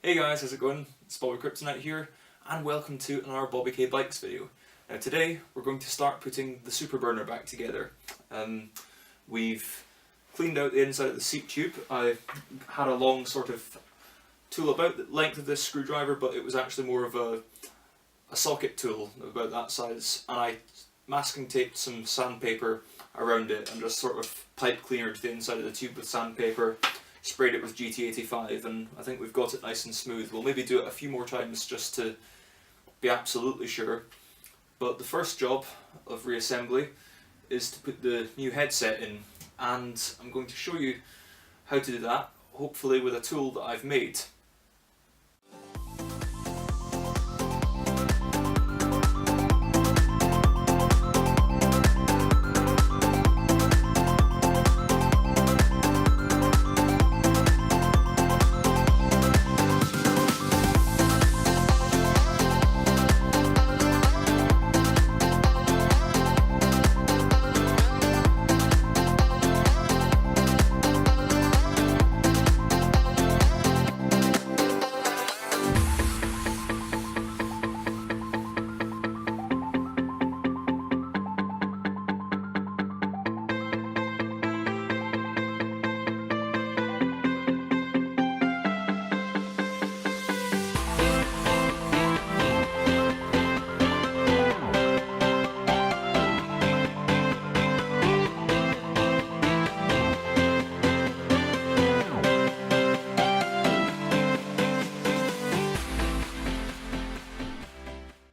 Hey guys, how's it going? It's BobbyKBikes here, and welcome to another BobbyKBikes video. Now today we're going to start putting the Super Burner back together. We've cleaned out the inside of the seat tube. I had a long sort of tool about the length of this screwdriver, but it was actually more of a socket tool about that size, and I masking taped some sandpaper around it and just sort of pipe cleanered the inside of the tube with sandpaper, sprayed it with GT85, and I think we've got it nice and smooth. We'll maybe do it a few more times just to be absolutely sure. But the first job of Reassembly is to put the new headset in, and I'm going to show you how to do that, hopefully with a tool that I've made.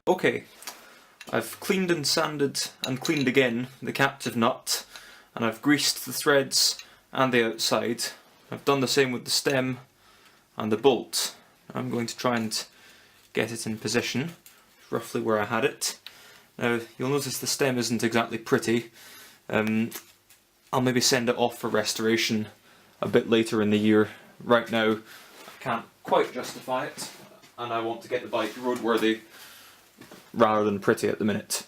Okay, I've cleaned and sanded and cleaned again the captive nut, and I've greased the threads and the outside. I've done the same with the stem and the bolt. I'm going to try and get it in position, roughly where I had it. Now you'll notice the stem isn't exactly pretty. I'll maybe send it off for restoration a bit later in the year. Right now I can't quite justify it, and I want to get the bike roadworthy rather than pretty at the minute.